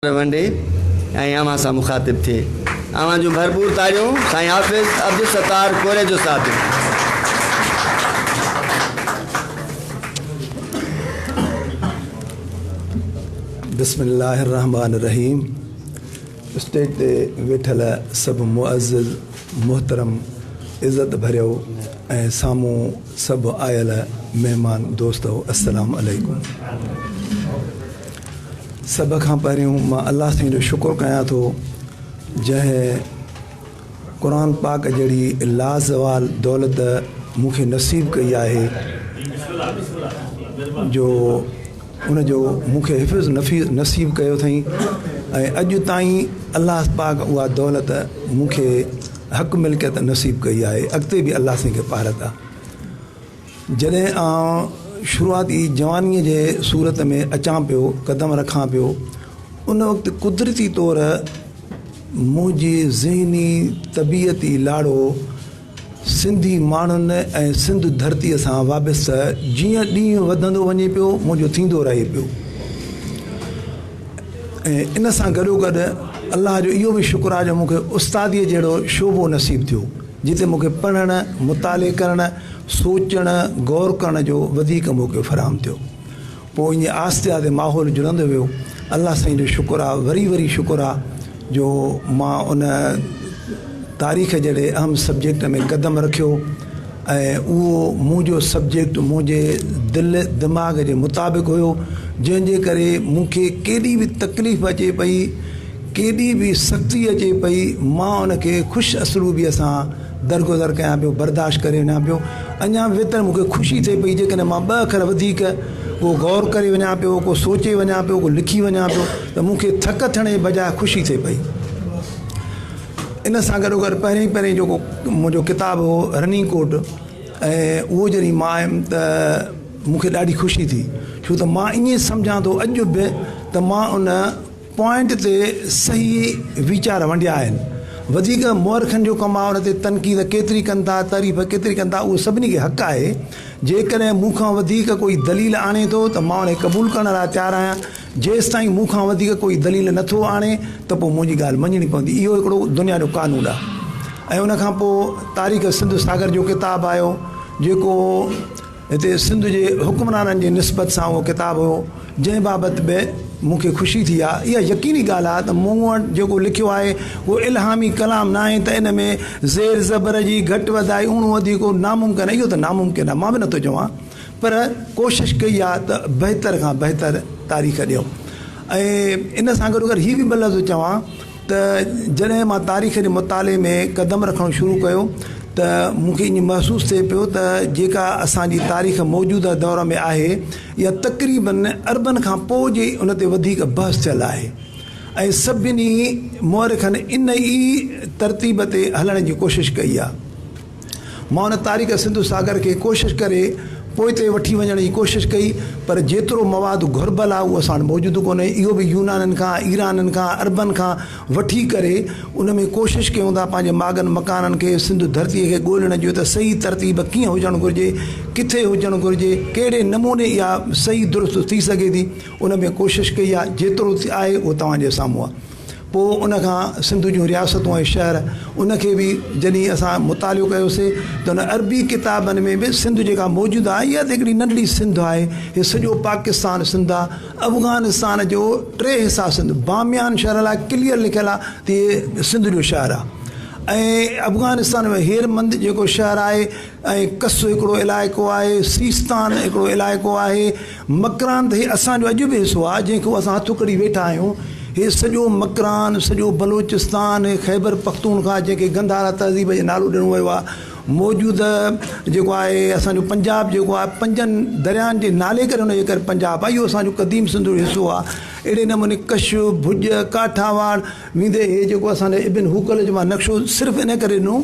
वंडे ऐं अवां सां मुखातिब थिए। अवां जूं भरपूर तारियूं साईं हाफ़िज़ अब्दुल सत्तार कोरे जो साथ ॾियो। बिस्मिल्लाहिर्रहमानिर्रहीम। स्टेज ते वेठल सभु मुअज़्ज़िज़ मोहतरम इज़त भरियो ऐं साम्हूं सभु आयल महिमान दोस्तो अस्सलामु अलैकुम। सभ खां पहिरियों मां अल्लाह साईं जो शुक्र कयां थो जंहिं क़ुरान पाक जहिड़ी लाज़वाल दौलत मूंखे नसीब कई आहे जो उनजो मूंखे हिफ़्ज़ नसीब कयो अथई ऐं अॼु ताईं अल्लाह पाक उहा दौलत मूंखे हक़ मिल्कियत नसीब कई आहे। अॻिते बि अल्लाह साईं खे पारत आहे। जॾहिं शुरूआती जवानीअ जे सूरत में अचां पियो, क़दम रखां पियो, उन वक़्तु कुदरती तौर मुंहिंजी ज़हनी तबियती लाड़ो सिंधी माण्हुनि ऐं सिंध धरतीअ सां वाबस्तु जीअं ॾींहुं वधंदो वञे पियो मुंहिंजो थींदो रहे पियो। ऐं इन सां गॾोगॾु अल्लाह जो इहो बि शुक्र आहे जो मूंखे उस्तादीअ जहिड़ो शोबो नसीबु थियो जिते मूंखे पढ़णु, मुताले करणु, सोचणु, गौर करण जो वधीक मौक़ो फ़राहम थियो। पोइ ईअं आहिस्ते आहिस्ते माहौल जुड़ंदो वियो। अल्लाह साईं जो शुक्र आहे, वरी शुक्र आहे जो मां उन तारीख़ जहिड़े अहम सब्जेक्ट में क़दम रखियो ऐं उहो मुंहिंजो सब्जेक्ट मुंहिंजे दिलि दिमाग़ जे मुताबिक़ हुयो, जंहिंजे करे मूंखे केॾी बि तकलीफ़ अचे पई, केॾी बि सख़्ती अचे पई, मां उनखे ख़ुशि असलूबीअ सां दरगुज़र कयां पियो, बर्दाश्त करे वञां पियो। अञा वेतर मूंखे ख़ुशी थिए पई जेकॾहिं मां ॿ अखर वधीक को गौर करे वञां पियो, को सोचे वञां पियो, को लिखी वञां पियो त मूंखे थक थियण जे बजाए ख़ुशी थिए पई। इन सां गॾोगॾु पहिरीं जेको मुंहिंजो किताबु हो रनिंग कोट, ऐं उहो जॾहिं मां आयुमि त मूंखे ॾाढी ख़ुशी थी, छो त मां ईअं सम्झां थो अॼु बि त मां उन पॉइंट ते सही वीचार वंडिया आहिनि। वधीक मुअरखनि जो कमु आहे, उन ते तनक़ीद केतिरी कनि था, तारीफ़ केतिरी कनि था, उहो सभिनी खे हक़ आहे। जेकॾहिं मूंखां वधीक कोई दलील आणे थो त मां उन क़बूल करण लाइ तयारु आहियां। जेसि ताईं मूंखां वधीक कोई दलील नथो आणे त पोइ मुंहिंजी ॻाल्हि मञणी पवंदी। इहो हिकिड़ो दुनिया जो कानून आहे। ऐं उनखां पोइ तारीख़ सिंध सागर जो किताबु आयो जेको हिते सिंध जे हुक्मराननि जे निस्बत सां उहो किताबु हुयो, जंहिं बाबति बि मूंखे ख़ुशी थी आहे। इहा यकीनी ॻाल्हि आहे त मूं वटि जेको लिखियो आहे उहो इल्हामी कलाम न आहे त इन में ज़ेर ज़बर जी घटि वधाई ऊण वधीक नामुमकिन आहे। इहो त नामुमकिन आहे, मां बि नथो चवां, पर कोशिशि कई आहे त बहितर खां बहितर तारीख़ ॾियो। ऐं इन सां गॾोगॾु हीअ बि ॿ लफ़्ज़ चवां त जॾहिं मां तारीख़ जे मुताले में क़दम रखणु शुरू कयो त मूंखे ईअं महसूसु थिए पियो त जेका असांजी तारीख़ मौजूदा दौर में आहे इहा तक़रीबन अरबनि खां पोइ जे उन ते वधीक बहस थियल आहे ऐं सभिनी मुअरखनि इन ई तरतीब ते हलण जी कोशिशि कई आहे। मां उन तारीख़ सिंधु सागर खे कोशिशि करे पोइ ते वठी वञण जी कोशिशि कई, पर जेतिरो मवाद घुर्बल आहे उहो असां वटि मौजूदु कोन्हे। इहो बि यूनाननि खां, ईराननि खां, अरबनि खां वठी करे उन में कोशिशि कयूं था पंहिंजे मागनि मकाननि खे, सिंध धरतीअ खे ॻोल्हण जो त सही तरतीब कीअं हुजणु घुरिजे, किथे हुजणु घुरिजे, कहिड़े नमूने इहा सही दुरुस्त थी सघे थी। उन में कोशिशि कई आहे, जेतिरो आहे उहो तव्हांजे साम्हूं आहे। पोइ उनखां सिंध जूं रियासतूं ऐं शहर उनखे बि जॾहिं असां मुतालियो कयोसीं त उन अरबी किताबनि में बि सिंध जेका मौजूदु आहे इहा त हिकिड़ी नंढड़ी सिंध आहे। हीअ सॼो पाकिस्तान सिंध आहे, अफ़गानिस्तान जो 3 हिसा सिंध, बामियान शहर लाइ क्लियर लिखियलु आहे त इहे सिंध जो शहरु आहे। ऐं अफ़गानिस्तान में हेरमंद जेको शहरु आहे, ऐं कस हिकिड़ो इलाइक़ो आहे, सीस्तान हिकिड़ो इलाइक़ो आहे, मकरान त हीअ असांजो अॼु बि हिसो आहे जंहिंखे असां हथु कड़ी वेठा आहियूं। हे सॼो मकरान, सॼो बलोचिस्तान, ख़ैबर पख्तूनख्वा जंहिंखे गंधारा तहज़ीब जो नालो ॾिनो वियो आहे, मौजूदु जेको आहे असांजो पंजाब जेको आहे 5 दरियानि जे नाले करे हुनजे करे पंजाब आहे, इहो असांजो क़दीम सिंध जो हिसो आहे। अहिड़े नमूने कच्छ, भुज, काठावाड़ वेंदे हे जेको असांजे इब्न हुकल जो मां नक्शो सिर्फ़ु इन करे ॾिनो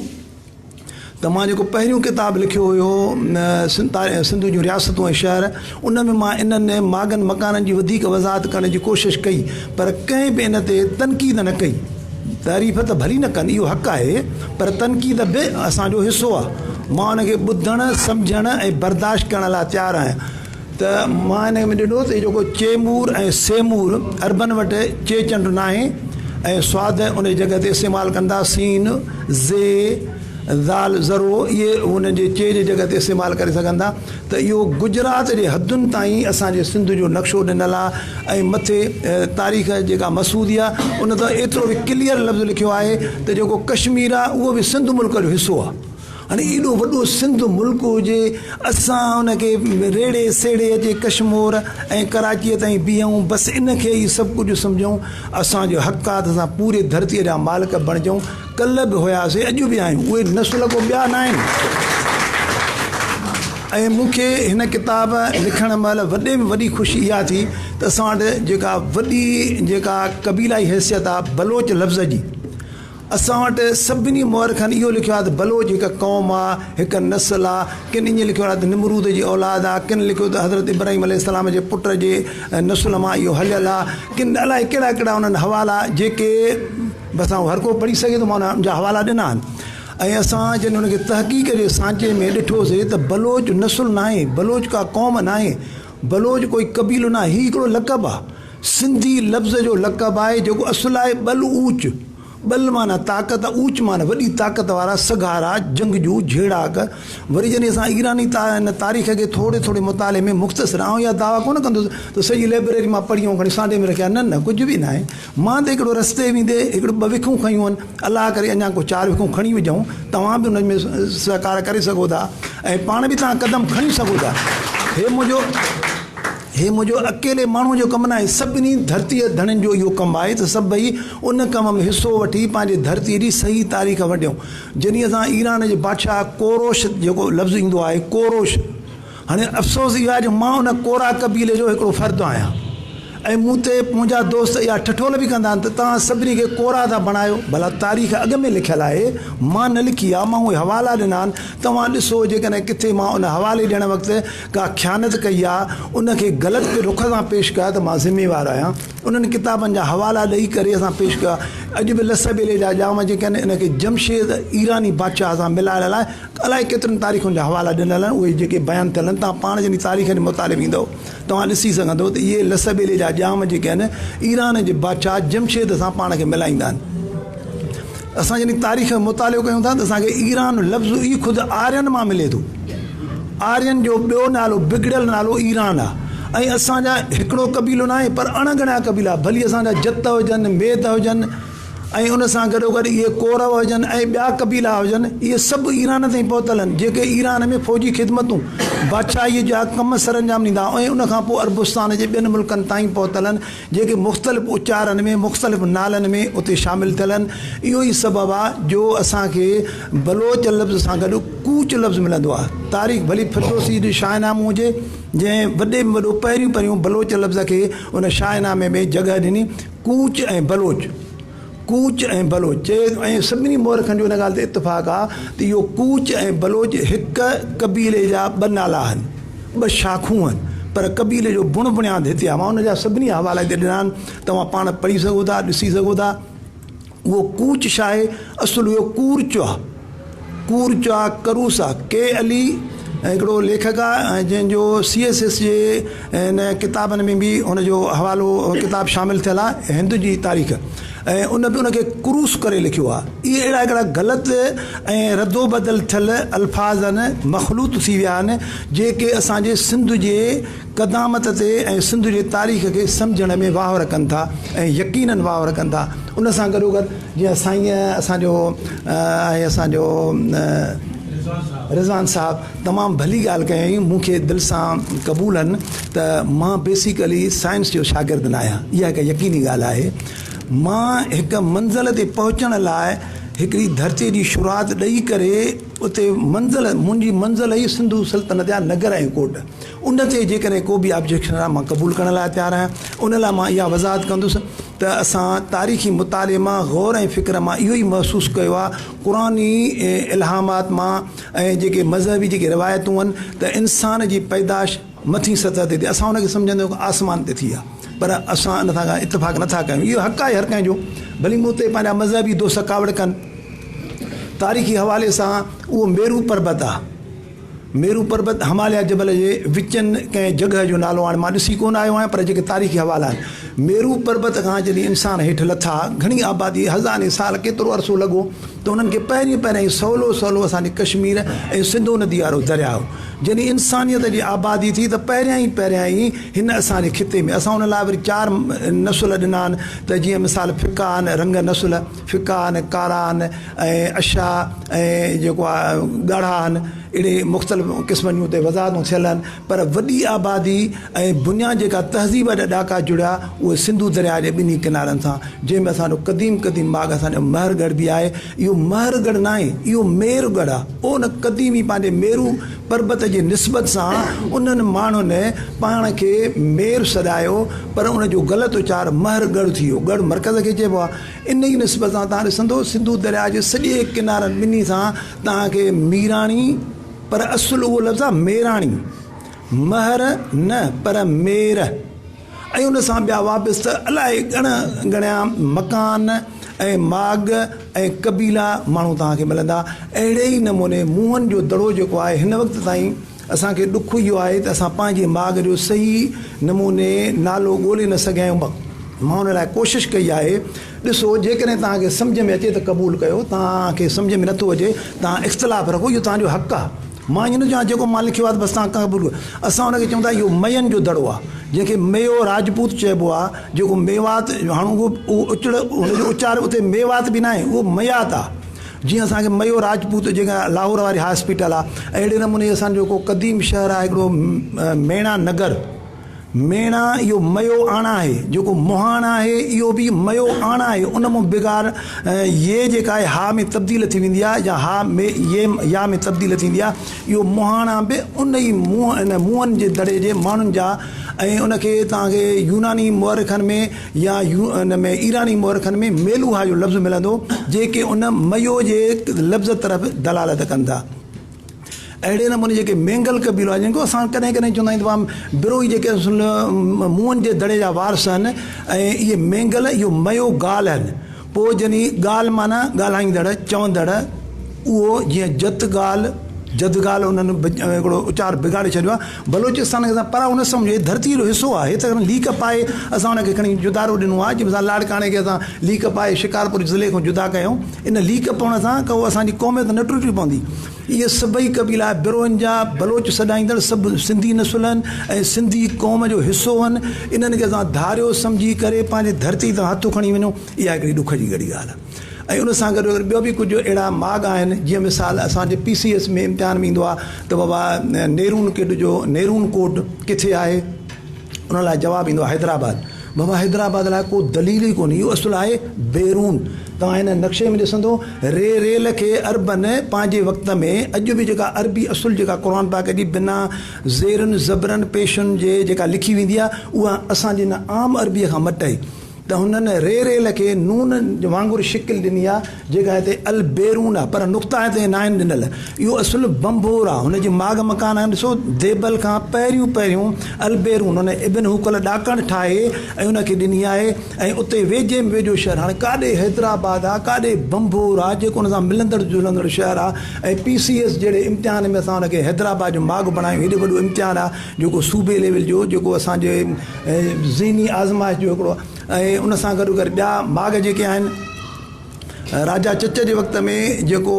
त मां जेको पहिरियों किताबु लिखियो हुयो सिंध जूं रियासतूं ऐं शहर, उन में मां इन्हनि मागनि मकाननि जी वधीक वज़ाहत करण जी कोशिशि कई, पर कंहिं बि इन ते तनक़ीद न कई। तारीफ़ त भली न कनि, इहो हक़ु आहे, पर तनक़ीद बि असांजो हिसो आहे। मां उनखे ॿुधणु, सम्झणु ऐं बर्दाश्त करण लाइ तयारु आहियां। त मां हिन में ॾिठो त जेको चेमूर ऐं सेमूर अरबन वटि चे चंड न आहे ऐं स्वाद उन जॻह ते इस्तेमालु कंदा सीन ज़े ज़ाल ज़रो इहे हुन जे चे जी जॻह ते इस्तेमालु करे सघंदा त इहो गुजरात जे हदुनि ताईं असांजे सिंध जो नक्शो ॾिनल आहे ऐं मथे तारीख़ जेका मसूदी आहे उन त एतिरो बि क्लियर लफ़्ज़ लिखियो आहे त जेको कश्मीर आहे उहो बि सिंध मुल्क जो हिसो आहे। हाणे एॾो वॾो सिंध मुल्क हुजे असां हुनखे रेड़े सेड़े अचे कश्मीर ऐं कराचीअ ताईं बीहूं बसि इनखे ई सभु कुझु सम्झूं असांजो हक़ आहे त असां पूरे धरतीअ जा मालिक बणिजूं। कल्ह बि हुयासीं अॼु बि आहियूं उहे नसुल को ॿिया न आहिनि। ऐं मूंखे हिन किताब लिखण महिल वॾे में वॾी ख़ुशी इहा थी त असां वटि जेका वॾी जेका क़बीलाई हैसियत आहे बलोच लफ़्ज़ जी असां वटि सभिनी मुअरखनि इहो लिखियो आहे त बलोच हिकु क़ौम आहे हिकु नस्ल आहे किन ईअं लिखियो आहे त निमरूद जी औलाद आहे किन लिखियो त हज़रत इब्राहिम अलैहिस्सलाम जे पुट जे नस्ल मां इहो हलियल आहे किन अलाए कहिड़ा कहिड़ा उन्हनि हवाला जेके बसि हर को पढ़ी सघे थो मां उनजा हवाला ॾिना आहिनि। ऐं असां जॾहिं हुनखे तहक़ीक़ जे सांचे में ॾिठोसीं त बलोच नसुल न आहे बलोच का क़ौम न आहे बलोच कोई क़बीलो न आहे हीउ हिकिड़ो लक़ब आहे सिंधी लफ़्ज़ जो लक़ब आहे जेको असुलु आहे बल ऊच बल माना ताक़त ऊच माना वॾी ताक़त वारा सगारा जंगजू झेड़ाक वरी जॾहिं असां ईरानी तारीख़ खे थोरे थोरे मुताले में मुख़्तसिर आऊं या दावा कोन कंदुसि त सॼी लाइब्रेरी मां पढ़ियूं खणी सांडे में रखिया न कुझु बि न आहे। मां त हिकिड़ो रस्ते वेंदे हिकिड़ो 2 विखूं खयूं आहिनि अलाह करे अञा को 4 विखूं खणी विझूं तव्हां बि हुन में सहकार करे सघो था ऐं पाण बि तव्हां क़दम खणी सघो था। हे मुंहिंजो अकेले माण्हू जो कमु न आहे सभिनी धरतीअ धणनि जो इहो कमु आहे त सभई उन कम में हिसो वठी पंहिंजे धरतीअ जी सही तारीख़ वढियूं। जॾहिं असां ईरान जे बादशाह कोरोश जेको लफ़्ज़ ईंदो आहे कोरोश हाणे अफ़सोस इहो आहे जो मां उन कोरा क़बीले जो हिकिड़ो फ़र्दु आहियां ऐं मूं ते मुंहिंजा दोस्त इहा ठठोल बि कंदा आहिनि त तव्हां सभिनी खे कोरा था बणायो भला तारीख़ अॻ में लिखियलु आहे मां न लिखी आहे मां उहे हवाला ॾिना आहिनि तव्हां ॾिसो जेकॾहिं किथे मां उन हवाले ॾियण वक़्तु का ख़यानत कई आहे उनखे ग़लति रुख सां पेश कया त मां ज़िम्मेवारु आहियां। उन्हनि किताबनि जा हवाला ॾेई करे असां पेश कया। अॼु बि लसबेले जा ॼाम जेके आहिनि इनखे जमशेद ईरानी बादशाह सां मिलायल आहे अलाए केतिरनि तारीख़ुनि जा हवाला ॾिनल आहिनि उहे जेके बयानु थियल आहिनि तव्हां पाण जॾहिं तारीख़ जे मुतालिब ईंदव तव्हां ॾिसी सघंदव त इहे लसबेले जा ॼाम जेके आहिनि ईरान जे बादशाह जमशेद सां पाण खे मिलाईंदा आहिनि। असां जॾहिं तारीख़ जो मुतालो कयूं था त असांखे ईरान लफ़्ज़ ई ख़ुदि आर्यन मां मिले थो। आर्यन जो ॿियो नालो बिगड़ियल नालो ईरान आहे ऐं असांजा हिकिड़ो क़बीलो न आहे पर अणगणिया क़बीला भली असांजा जत हुजनि मेद हुजनि ऐं उन सां गॾोगॾु इहे कौरव हुजनि ऐं ॿिया क़बीला हुजनि इहे सभु ईरान ताईं पहुतल आहिनि जेके ईरान में फ़ौजी ख़िदमतूं बादशाहीअ जा कम सरंजाम ॾींदा ऐं उनखां पोइ अरबुस्तान जे ॿियनि मुल्कनि ताईं पहुतल आहिनि जेके मुख़्तलिफ़ उचारनि में मुख़्तलिफ़ नालनि में उते शामिलु थियल आहिनि। इहो ई सबबु आहे जो असांखे बलोच लफ़्ज़ सां गॾु कूच लफ़्ज़ मिलंदो आहे। तारीख़ भली फिरदौसी जो शाहनामो हुजे जंहिं वॾे में वॾो पहिरियों बलोच लफ़्ज़ खे उन शाहनामे में जॻह ॾिनी कूच ऐं बलोच कूच ऐं बलोच चए ऐं सभिनी मुअरखनि जो इन ॻाल्हि ते इतफ़ाक़ आहे त इहो कूच ऐं बलोच हिकु क़बीले जा 2 नाला आहिनि 2 शाखूं आहिनि पर क़बीले जो बुण बुनियादु हिते आहे। मां उनजा सभिनी हवाला हिते ॾिना आहिनि तव्हां पाण पढ़ी सघो था ॾिसी सघो था। उहो कूच छा आहे असुलु इहो कूर्चो आहे करूस आहे के अली हिकिड़ो लेखक आहे जंहिंजो CSS जे हिन किताबनि में बि हुनजो हवालो किताब शामिलु थियल आहे हिंद जी तारीख़ ऐं उन बि उनखे क्रूस करे लिखियो आहे। इहे अहिड़ा हिकिड़ा ग़लति ऐं रदो बदल थियल अल्फाज़ आहिनि मख़लूत थी विया आहिनि जेके असांजे सिंध जे क़दामत ते ऐं सिंध जे तारीख़ खे सम्झण में वावर कनि था ऐं यकीननि वावर कनि था। उन सां गॾोगॾु जीअं साईं असांजो रिज़वान साहब तमामु भली ॻाल्हि कयईं मूंखे दिलि सां क़बूल आहिनि त मां बेसिकली साइंस जो शागिर्दु न आहियां इहा हिकु यकीनी ॻाल्हि आहे। मां हिकु मंज़िल ते पहुचण लाइ हिकिड़ी धरतीअ जी शुरूआति ॾेई करे उते मुंहिंजी मंज़िल ई सिंधु सल्तनत जा नगर ऐं कोट उन ते जेकॾहिं को बि ऑब्जेक्शन आहे मां क़बूल करण लाइ तयारु आहियां। उन लाइ मां इहा वज़ाहत कंदुसि त असां तारीख़ी मुताले मां गौर ऐं फ़िक्र मां इहो ई महसूसु कयो आहे क़ुरानी इल्हामात मां ऐं जेके मज़हबी जेके रिवायतूं आहिनि त इंसान जी पैदाश मथी सतह ते असां हुनखे सम्झंदा आहियूं आसमान ते थी आहे पर असां इन सां इतफ़ाक़ नथा कयूं। इहो हक़ आहे हर कंहिंजो भली मूं ते पंहिंजा मज़हबी दोस्त कावड़ कनि तारीख़ी हवाले सां उहो मेरू पर्बत आहे मेरू पर्वत हिमालय जबल जे विचनि कंहिं जॻह जो नालो हाणे मां ॾिसी कोन आयो आहियां, पर जेके तारीख़ी हवाला आहिनि, मेरू पर्वत खां जॾहिं इंसान हेठि लथा, घणी आबादी हज़ारे साल केतिरो अरसो लॻो, त उन्हनि खे पहिरीं सवलो असांजे कश्मीर ऐं सिंधु नदी वारो दरियाओ, जॾहिं इंसानियत जी आबादी थी, त पहिरियां ई हिन असांजे खिते में असां हुन लाइ वरी 4 नसुल ॾिना आहिनि, त जीअं मिसाल फिका आहिनि, रंग नसुल फिका आहिनि, कारा आहिनि ऐं अछा ऐं जेको आहे ॻाढ़ा आहिनि, अहिड़े मुख़्तलिफ़ क़िस्मनि जूं उते वज़ाहतूं थियल आहिनि। पर वॾी आबादी ऐं बुनियाद जेका तहज़ीब जा ॾाका जुड़िया उहे सिंधु दरिया जे ॿिन्ही किनारनि सां, जंहिंमें असांजो क़दीम बाग़ असांजो महरगढ़ बि आहे। इहो महरगढ़ न आहे, इहो मेरुगढ़ आहे। उन क़दीमी पंहिंजे मेरू पर्वत जी निस्बत सां उन्हनि माण्हुनि पाण खे मेर सॾायो, पर उनजो ग़लति उचार महरगढ़ थी वियो, गढ़ मर्कज़ खे चइबो आहे। इन ई निस्बत सां तव्हां ॾिसंदो सिंधु दरिया जे सॼे किनारनि ॿिन्ही सां तव्हांखे मीराणी, पर असुल उहो लफ़्ज़ आहे मेराणी, महर न पर मेर, ऐं उन सां ॿिया वापसि त अलाए घणा मकान ऐं माग ऐं कबीला माण्हू तव्हांखे मिलंदा। अहिड़े ई नमूने मुंहनि जो दड़ो जेको आहे, हिन वक़्त ताईं असांखे ॾुख इहो आहे त असां पंहिंजे माग जो सही नमूने नालो ॻोल्हे न सघिया आहियूं। मां हुन लाइ कोशिशि कई आहे। ॾिसो, जेकॾहिं तव्हांखे सम्झ में अचे त क़बूल कयो, तव्हांखे सम्झ में नथो अचे तव्हां इख़्तिलाफ़ रखो, इहो तव्हांजो हक़ु आहे। मां ईअं न चवां जेको मां लिखियो आहे बसि तव्हां क़बूल कयो। असां हुनखे चऊं था इहो मयनि जो दड़ो आहे, जंहिंखे मेयो राजपूत चइबो आहे, जेको मेवात, हाणे उहो हुनजो उचार उते मेवात बि न आहे, उहो मयात आहे। जीअं असांखे मयो राजपूत जेका लाहौर वारी हॉस्पिटल आहे, अहिड़े नमूने असांजो जेको क़दीम शहर आहे हिकिड़ो मेणा नगर, मेणा इहो मयो आणा आहे, जेको मोहाणा आहे इहो बि मयो आणा आहे। उन मां बिगाड़ ये जेका आहे हा में तब्दील थी वेंदी आहे, या हा में ये या में तब्दील थींदी आहे। इहो मोहाणा बि उन ई मुंहनि जे दड़े जे माण्हुनि जा, ऐं उनखे तव्हांखे यूनानी मुअरखनि में या उन में ईरानी मुअरखनि में मेलुहा जो लफ़्ज़ मिलंदो, जेके उन मयो जे लफ़्ज़ तरफ़ दलालत कनि था। अहिड़े नमूने जेके मेंगल कबीलो आहे, जिनको असां कॾहिं चवंदा आहियूं तमामु बिरोही जेके मुंहनि जे दड़े जा वारस आहिनि, ऐं इहे मेंगल इहो मयो ॻाल्हि आहिनि। पोइ जॾहिं ॻाल्हि माना ॻाल्हाईंदड़ चवंदड़, उहो जीअं जद ॻाल्हि उन्हनि हिकिड़ो उचार बिगाड़े छॾियो आहे। बलोचिस्तान खे पर उन सम्झे धरती जो हिसो आहे, त लीक पाए असां हुनखे खणी जुदारो ॾिनो आहे। जीअं असां लाड़काणे खे असां लीक पाए शिकारपुर ज़िले खां जुदा कयूं, इन लीक पवण सां को असांजी क़ौमियत न टुटी पवंदी। इहे सभई कबीला बिरोहनि जा, बलोच सॾाईंदड़ सभु सिंधी नसुल आहिनि ऐं सिंधी क़ौम जो हिसो आहिनि। इन्हनि खे असां धारियो सम्झी करे पंहिंजे धरती तां हथु खणी वञूं, इहा हिकिड़ी ॾुख जी घड़ी ॻाल्हि आहे। ऐं उन सां गॾु ॿियो बि कुझु अहिड़ा माग आहिनि, जीअं मिसाल असांजे PCS में इम्तिहान में ईंदो आहे त बाबा नेरून किड जो नेरून कोट किथे आहे, उन लाइ जवाबु ईंदो आहे हैदराबाद। बाबा हैदराबाद लाइ को दलील ई कोन्हे, इहो असुलु आहे बेरून। तव्हां हिन नक्शे में ॾिसंदो, रेल खे अरबन पंहिंजे वक़्त में अॼु बि जेका अरबी असुलु जेका क़ुर पाक जी बिना ज़ेरनि ज़बरनि पेशुनि जे जेका लिखी वेंदी आहे, उहा असांजे हिन आम अरबीअ खां मटे। त हुननि रेल खे नून वांगुरु शिकिल ॾिनी आहे, जेका हिते अल बेरून आहे, पर नुक़्ता हिते न आहिनि ॾिनल। इहो असुलु बंभोर आहे, हुनजी माग मकान आहिनि। ॾिसो, देबल खां पहिरियों अल बेरून हुन इब्न हुकल ॾाकण ठाहे ऐं उनखे ॾिनी आहे, ऐं उते वेझे में वेझो शहर। हाणे काॾे हैदराबाद आहे, काॾे बंभोर आहे, जेको हुन सां मिलंदड़ जुलंदड़ शहर आहे। ऐं PCS जहिड़े इम्तिहान में असां हुनखे हैदराबाद जो माग बणायूं। हेॾो वॾो इम्तिहान आहे जेको सूबे लेवल जो, जेको असांजे ज़हनी आज़माइश जो हिकिड़ो। ऐं उन सां गॾु ॿिया माग जेके आहिनि, राजा चच जे वक़्त में जेको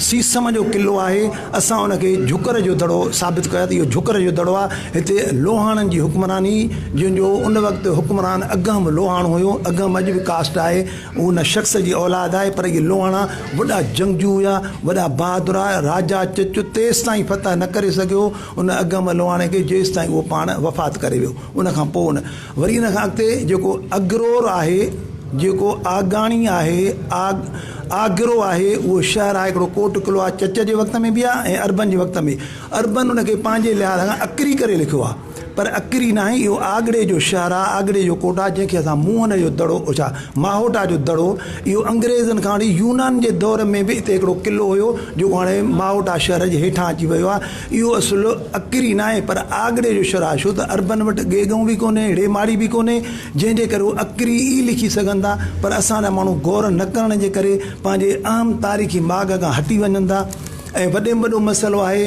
सीसम जो क़िलो आहे, असां उनखे झुकर जो दड़ो साबित कयो त इहो झुकर जो दड़ो आहे। हिते लोहाणनि जी हुक्मरानी, जंहिंजो उन वक़्तु हुक्मरान अगहम लोहाणो हुयो। अगहम अॼु बि कास्ट आहे, उन शख़्स जी औलाद आहे, पर इहे लोहाणा वॾा जंगजू हुआ, वॾा बहादुर आहे। राजा चच तेसि ताईं फतह न करे सघियो उन अगहम लोहाणे खे, जेसि ताईं उहो पाण वफ़ात करे वियो। उनखां पोइ वरी इन खां अॻिते जेको अग्रोर आहे, जेको आगाणी आहे, आगरो आहे, उहो शहर आहे, हिकिड़ो कोट किलो आहे। चच जे वक़्त में बि आहे ऐं अरबन जे वक़्त में। अरबन उनखे पंहिंजे लिहाज़ खां अकरी करे लिखियो आहे, पर अकरी न आहे, इहो आगड़े जो शहर आहे, आगड़े जो कोट आहे, जंहिंखे असां मुंहन जो दड़ो छा माहोटा जो दड़ो। इहो अंग्रेज़नि खां वठी यूनान जे दौर में बि हिते हिकिड़ो क़िलो हुयो, जेको हाणे माहोटा शहर जे हेठां अची वियो आहे। इहो असुलु अकरी न आहे, पर आगड़े जो शहर आहे। छो त अरबन वटि गेगऊं बि कोन्हे, रेमाड़ी बि कोन्हे, जंहिंजे करे उहे अकरी ई लिखी सघनि था। पर असांजा माण्हू गौर न करण जे करे पंहिंजे अहम तारीख़ी माग खां हटी वञनि था। ऐं वॾे में वॾो मसइलो आहे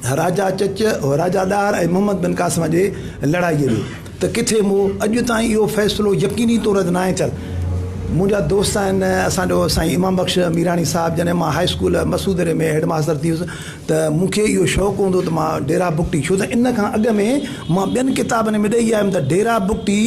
राजा चच राजा ॾार ऐं मोहम्मद बिन कासिम जे लड़ाईअ जो त किथे मूं अॼु ताईं इहो फ़ैसिलो यकीनी तौर ते न आहे थियलु। मुंहिंजा दोस्त आहिनि, असांजो साईं इमाम बख़्श मीराणी साहिबु, जॾहिं मां हाई स्कूल मसूदरे में हेड मास्टर थी वियुसि त मूंखे इहो शौक़ु हूंदो त मां डेरा बुकटी, छो त इन खां अॻु में मां ॿियनि किताबनि में ॾेई आयुमि त डेरा बुकटी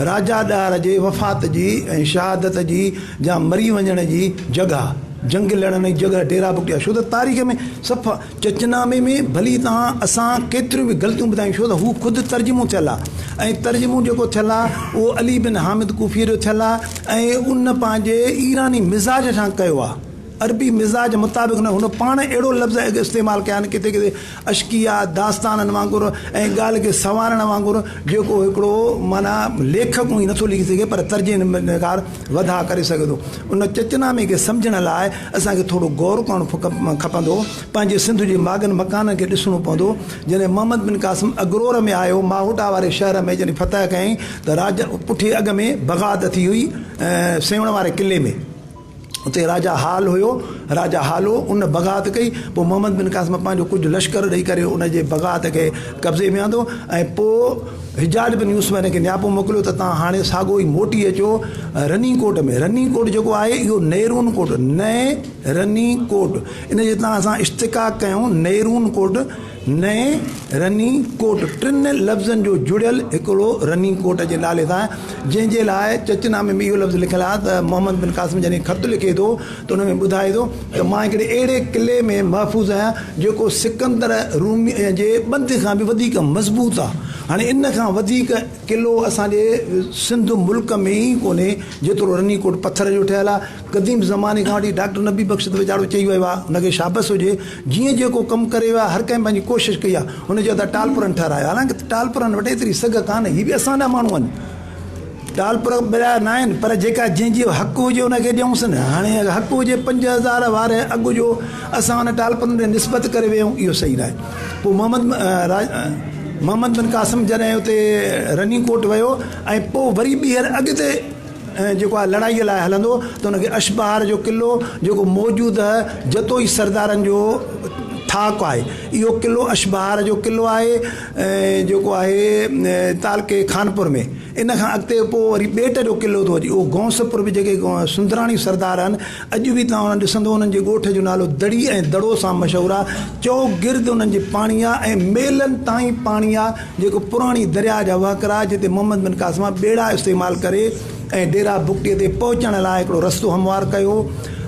राजा ॾार जे वफ़ात जी ऐं शहादत जी या मरी वञण जी जॻह, जंग लड़ण जी जॻह डेरा बुकटी आहे। छो त तारीख़ में सफ़ा चचनामे में भली तव्हां असां केतिरियूं बि ग़लतियूं ॿुधायूं, छो त हू ख़ुदि तर्जुमो थियलु आहे ऐं तर्जुमो जेको थियलु आहे उहो अली बिन हामिद कूफ़ीअ जो थियलु आहे ऐं उन पंहिंजे ईरानी मिज़ाज सां कयो आहे, अरबी मिज़ाज मुताबिक़ न। हुन पाण अहिड़ो लफ़्ज़ इस्तेमालु कया आहिनि किथे किथे अशकिया दास्ताननि वांगुरु ऐं ॻाल्हि खे संवारण वांगुरु, जेको हिकिड़ो माना लेखक ई नथो लिखी सघे पर तर्जुमेकार वधा करे सघे थो। उन चचनामे खे सम्झण लाइ असांखे थोरो गौर करणु खपंदो, पंहिंजे सिंध जे मागनि मकाननि खे ॾिसणो पवंदो। जॾहिं मोहम्मद बिन कासिम अगरोर में आयो, माहुटा वारे शहर में जॾहिं फतह कयईं त राजा पुठे अॻ में बग़ाद थी हुई सेवण वारे किले में, उते राजा हाल हुयो, राजा हालो उन बग़ावत कई। पोइ मोहम्मद बिन कासिम पंहिंजो कुझु लश्कर ॾेई करे उन जे बग़ावत खे कब्ज़े में आंदो ऐं पोइ हिजाज बिन यूसुफ हिन खे नियापो मोकिलियो त तव्हां हाणे साॻियो ई मोटी अचो रनी कोट में। रनी कोट जेको आहे इहो नेरून कोट, नए रनी कोट, इन जे तव्हां असां इश्तिकाक कयूं नेरून कोट, नए रनी कोट, टिनि लफ़्ज़नि जो जुड़ियल हिकिड़ो रनी कोट जे नाले सां, जंहिंजे लाइ चचनामे में इहो लफ़्ज़ लिखियलु आहे त मोहम्मद बिन कासिम जॾहिं ख़त लिखे थो त उन में ॿुधाए थो त मां हिकिड़े अहिड़े किले में महफ़ूज़ आहियां जेको सिकंदर रूमी जे ॿंध खां बि वधीक मज़बूत आहे। हाणे इन खां वधीक किलो असांजे सिंध मुल्क में ई कोन्हे जेतिरो रनी कोट पथर जो ठहियलु आहे। क़दीम ज़माने खां वठी डॉक्टर नबी बख़्श त वीचारो चई वियो आहे, हुनखे शाबस हुजे, जीअं जेको कमु करे वियो आहे हर कंहिं पंहिंजी कोशिशि कई आहे। हुनजे हथां टालपुरनि ठारायो, हालांकि टालपुरनि वटि एतिरी सघ कान्हे, हीअ बि असांजा माण्हू आहिनि, टालपुर ॿिया न आहिनि, पर जेका जंहिंजी हक़ु हुजे हुनखे ॾियूंसि न। हाणे हक़ु हुजे 5000 वारे अॻु जो असां हुन टालपुरनि ते निस्बत करे वियूं, इहो सही न आहे। पोइ मोहम्मद बिन कासिम जॾहिं हुते रनी कोट वियो ऐं पोइ वरी ॿीहर अॻिते जेको आहे लड़ाईअ लाइ हलंदो त हुनखे अशबहार जो किलो जेको मौजूदु जतोई सरदारनि जो थाक आहे, इहो किलो अशबहार जो किलो आहे जेको आहे तालके खानपुर में। इन खां अॻिते पोइ वरी ॿेट जो किलो थो अचे, उहो गौंसपुर बि जेके सुंदराणी सरदार आहिनि, अॼु बि तव्हां हुननि ॾिसंदो उन्हनि जे ॻोठ जो नालो दड़ी ऐं दड़ो सां मशहूरु आहे। चौगिर्द उन्हनि जे पाणी आहे ऐं मेलनि ताईं पाणी आहे, जेको पुराणी दरिया जा वहकरा जिते मोहम्मद बिन कासिम ॿेड़ा इस्तेमालु करे ऐं डेरा बुकटीअ ते पहुचण लाइ हिकिड़ो रस्तो हमवार कयो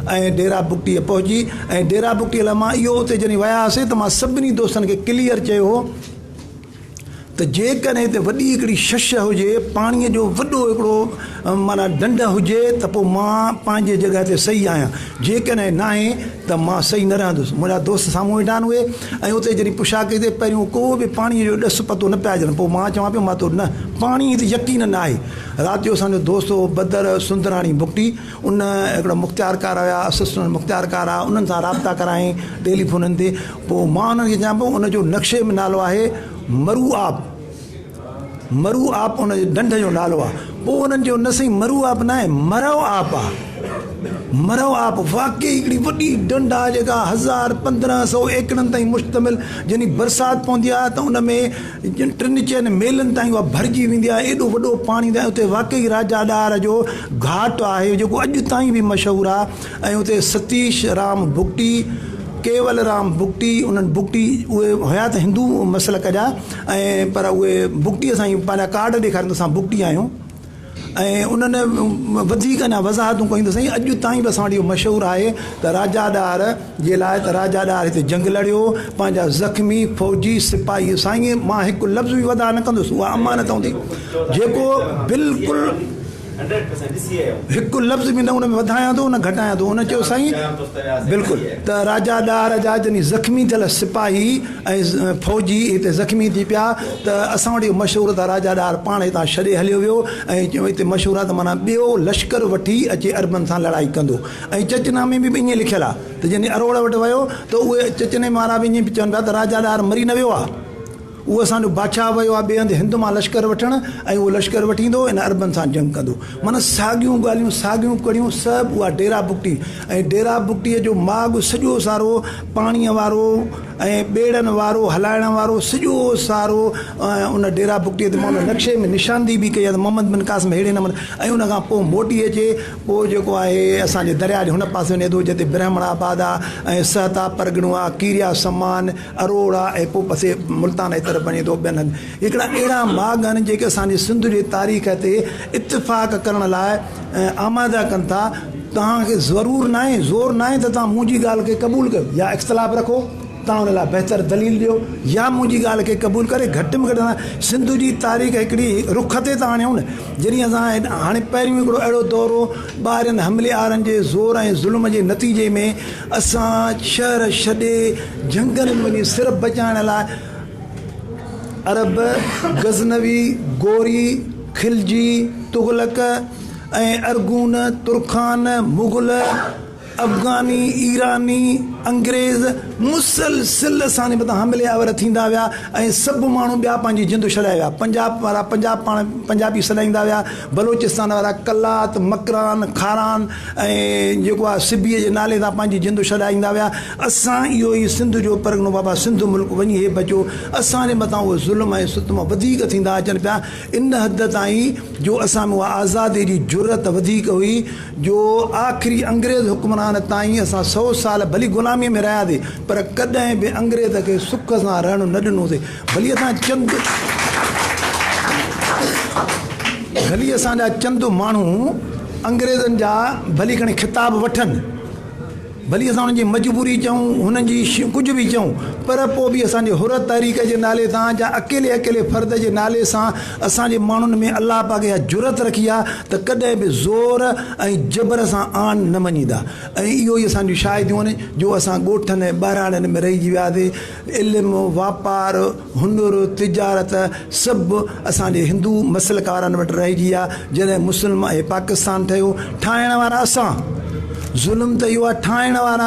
ऐं डेरा बुकटीअ पहुची। ऐं डेरा बुकटीअ लाइ मां इहो उते जॾहिं विया हुआसीं त मां सभिनी दोस्तनि खे क्लियर चयो हो त जेकॾहिं हिते वॾी हिकिड़ी शश हुजे, पाणीअ जो वॾो हिकिड़ो माना ढंढ हुजे त पोइ मां पंहिंजे जॻह ते सही आहियां, जेकॾहिं न आहे त मां सही न रहंदुसि। मुंहिंजा दोस्त साम्हूं वेठा आहिनि उहे, ऐं उते जॾहिं पुछा कई ते पहिरियों को बि पाणीअ जो ॾस पतो न पिया अचनि। पोइ मां चवां पियो मां तो न पाणी ते यकीन न आहे। राति जो असांजो दोस्त हो बदर सुंदराणी बुकटी, उन हिकिड़ो मुख़्तियारकार हुया, असिस्टेंट मुख़्तियारकार आहे, उन्हनि सां राब्ता करायईं टेलीफोननि ते। पोइ मां उन्हनि खे चवां पियो उनजो नक्शे में नालो आहे मरू आप, मरू आप उनजे ढंढ जो नालो आहे। पोइ उन्हनि चयो न साईं मरू आप न आहे, मरव आप आहे। मरव आप वाक़ई हिकिड़ी वॾी ढंढ आहे जेका 1500 एकड़नि ताईं मुश्तमिल, जॾहिं बरसाति पवंदी आहे त उन में 3-4 मेलनि ताईं उहा भरिजी वेंदी आहे, एॾो वॾो पाणी आहे उते। वाक़ई राजा ॾार जो घाट आहे जेको अॼु ताईं बि मशहूरु आहे। ऐं उते सतीश राम बुकटी, केवल राम बुकटी, उन्हनि बुकटी उहे हुया त हिंदू मसलक जा, ऐं पर उहे बुकटीअ सां ई पंहिंजा कार्ड ॾेखारींदा असां बुकटी आहियूं। ऐं उन्हनि वधीक अञा वज़ाहतूं कयूं त साईं अॼु ताईं बि असां वटि इहो मशहूरु आहे त राजा ॾार जे लाइ त राजा ॾार हिते जंग लड़ियो, पंहिंजा ज़ख़्मी फ़ौजी सिपाही। साईं मां हिकु लफ़्ज़ बि वधा न कंदुसि, उहा अमानत हूंदी जेको बिल्कुलु हिकु लफ़्ज़ बि न उन में वधायां थो न घटायां थो। उन चयो साईं बिल्कुलु त राजा ॾार जा जॾहिं ज़ख़्मी थियल सिपाही ऐं फ़ौजी हिते ज़ख़्मी थी पिया त असां वटि इहो मशहूरु त राजा ॾार पाण हितां छॾे हलियो वियो ऐं हिते मशहूरु आहे त माना ॿियो लश्कर वठी अचे अरबनि सां लड़ाई कंदो। ऐं चचनामे में बि ईअं लिखियलु आहे त जॾहिं अरोड़ वटि वियो त उहे चचने वारा बि ईअं चवनि पिया त राजा ॾार मरी न वियो आहे, उहो असांजो बादशाह वियो आहे ॿिए हंधि हिंद मां लश्कर वठणु ऐं उहो लश्कर वठी ईंदो इन अरबनि सां जंग कंदो। माना साॻियूं ॻाल्हियूं साॻियूं कड़ियूं सभु उहा डेरा बुकटी। ऐं डेरा बुकटीअ जो माॻु सॼो सारो पाणीअ वारो ऐं ॿेड़नि वारो हलाइण वारो सॼो सारो उन डेरा बुकटीअ ते मां उन नक्शे में निशानदी बि कई आहे त मोहम्मद बिन कासिम अहिड़े नमूने ऐं उन खां पोइ मोटी अचे पोइ जेको आहे असांजे दरिया जे हुन पासे वञे थो जिते ब्रह्मणाबाद आहे ऐं सहता परगणो आहे कीरिया समान अरोड़ा ऐं पोइ पासे मुल्तान जी तरफ़ वञे थो ॿियनि हंधि हिकिड़ा अहिड़ा माॻ आहिनि जेके असांजे सिंध जे तारीख़ ते इत्तिफ़ाक़ करण लाइ आमादा कनि था तव्हांखे ज़रूरु न आहे ज़ोर न आहे त तव्हां मुंहिंजी ॻाल्हि खे क़बूलु कयो या इख़्तिलाफ़ रखो तव्हां हुन लाइ बहितर दलील ॾियो या मुंहिंजी ॻाल्हि खे क़बूलु करे घटि में घटि सिंध जी तारीख़ हिकिड़ी रुख ते था आणियूं न जॾहिं असां हाणे पहिरियों हिकिड़ो अहिड़ो दौरो ॿाहिरिनि हमले आरनि जे ज़ोर ऐं ज़ुल्म जे नतीजे में असां शहर छॾे जंगलनि वञी सिर्फ़ु बचाइण लाइ अरब गज़नवी गोरी खिलजी तुगलक ऐं अरगून तुर्खान मुग़ल अफ़गानी ईरानी अंग्रेज़ मुसलसिल असांजे मथां हमले आवर थींदा विया ऐं सभु माण्हू ॿिया पंहिंजी जिंदू छॾाए विया पंजाब वारा पंजाबी सॾाईंदा विया बलोचिस्तान वारा कलात मकरान खारान ऐं जेको आहे सिबीअ जे नाले सां पंहिंजी जिंदू छॾाईंदा विया असां इहो ई सिंध जो परगिणो बाबा सिंध मुल्क वञी हे बचो असांजे मथां उहे ज़ुल्म ऐं सुतम वधीक थींदा अचनि पिया इन हद ताईं जो असां में उहा आज़ादी जी ज़रूरत वधीक हुई जो आख़िरी अंग्रेज़ हुक्मरान ताईं असां 100 साल भली ग़ुलामीअ में रहियासीं पर कॾहिं बि अंग्रेज़ खे सुख सां रहणु न ॾिनोसीं भली असांजा चंद माण्हू अंग्रेज़नि जा भली खणी ख़िताब वठनि भली असां हुनजी मजबूरी चऊं हुननि जी कुझु बि चऊं पर पोइ बि असांजे हुर तरीक़े जे नाले सां या अकेले फ़र्द जे नाले सां असांजे माण्हुनि में अलाह पाक इहा जुरत रखी आहे त कॾहिं बि ज़ोर ऐं जबर सां आन न मञींदा ऐं इहो ई असांजूं शाहिदियूं आहिनि जो असां ॻोठनि ऐं ॿाहिराणनि में रहिजी वियासीं इल्मु वापारु हुनुरु तिजारत सभु असांजे हिंदू मसलक वारनि वटि रहिजी आहे जॾहिं मुस्लिम ऐं पाकिस्तान ठहियो ठाहिण वारा असां ज़ुल्म त इहो आहे ठाहिण वारा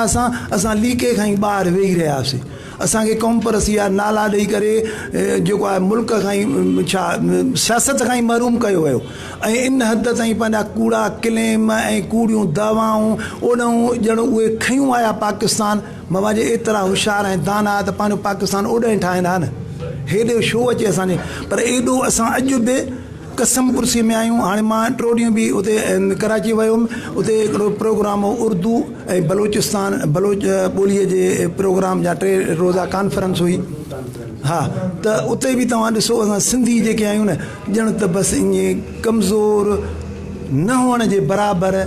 असां लीके खां ई ॿाहिरि वेही रहियासीं असांखे क़ौम परस्ती जा नाला ॾेई करे जेको आहे मुल्क खां ई छा सियासत खां ई महरूम कयो वियो ऐं इन हद ताईं पंहिंजा कूड़ा क्लेम ऐं कूड़ियूं दवाऊं ओॾऊं ॼणो उहे खयूं आया पाकिस्तान बाबा जे एतिरा होशियार ऐं दाना त पंहिंजो पाकिस्तान ओॾे ठाहींदा न हेॾे छो अचे असांजे पर एॾो असां अॼु बि कसम कुर्सी में आहियूं हाणे मां टियों ॾींहं बि उते कराची वियुमि उते हिकिड़ो प्रोग्राम उर्दू ऐं बलोच ॿोलीअ जे प्रोग्राम जा 3 रोज़ा कॉन्फ्रेंस हुई हा त उते बि तव्हां ॾिसो असां सिंधी जेके आहियूं न ॼण त बसि ईअं कमज़ोर न हुअण जे बराबरि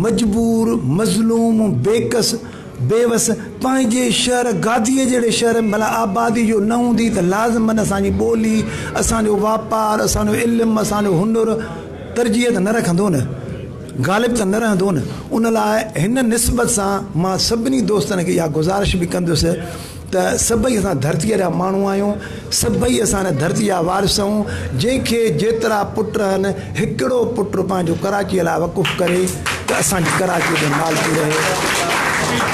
मजबूर मज़लूम बेकस बेवस पंहिंजे शहर गादीअ जहिड़े शहर में भला आबादी जो न हूंदी त लाज़िमन असांजी ॿोली असांजो वापारु असांजो इल्मु असांजो हुनुरु तरजीह न रखंदो न ग़ालिब त न रहंदो न उन लाइ हिन निस्बत सां मां सभिनी दोस्तनि खे इहा गुज़ारिश बि कंदुसि त सभई असां धरतीअ जा माण्हू आहियूं सभई असां धरती जा वारिस आहियूं जंहिंखे जेतिरा पुट आहिनि हिकिड़ो पुटु पंहिंजो कराचीअ लाइ वक़ुफ़ करे त असांजी कराचीअ जो नाल थी रहे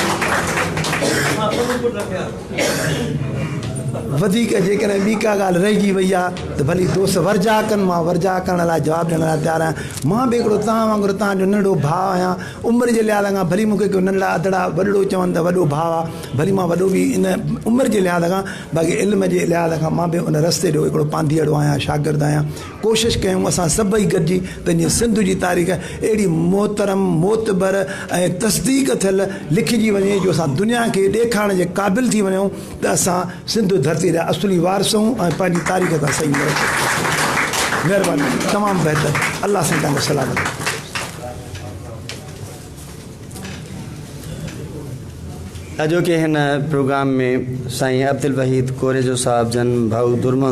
वधीक जेकॾहिं ॿी का ॻाल्हि रहिजी वई आहे त भली दोस्त वर्जा कनि मां वर्जा करण लाइ जवाबु ॾियण लाइ तयारु आहियां मां बि हिकिड़ो तव्हां वांगुरु तव्हांजो नंढो भाउ आहियां उमिरि जे लिहाज़ खां भली मूंखे को नंढड़ा अदड़ा वॾड़ो चवनि त वॾो भाउ आहे भली मां वॾो बि इन उमिरि जे लिहाज़ खां बाक़ी इल्म जे लिहाज़ खां मां बि उन रस्ते जो हिकिड़ो पांधीअड़ो आहियां शागिर्दु आहियां कोशिशि कयूं असां सभई गॾिजी त इन सिंध जी तारीख़ अहिड़ी मोहतरम मोतबर ऐं तस्दीक थियल लिखिजी वञे जो असां दुनिया खे ॾेखारण जे क़ाबिल थी वञूं त असां सिंध धरती जा असुली वारिस आहियूं ऐं पंहिंजी तारीख़ खां सही महिरबानी तमामु बहितर अलाह सां तव्हांखे सलामत अॼोके हिन प्रोग्राम में साईं अब्दुल वहीद कोरेजो साहिब जन भाऊ दुर्मन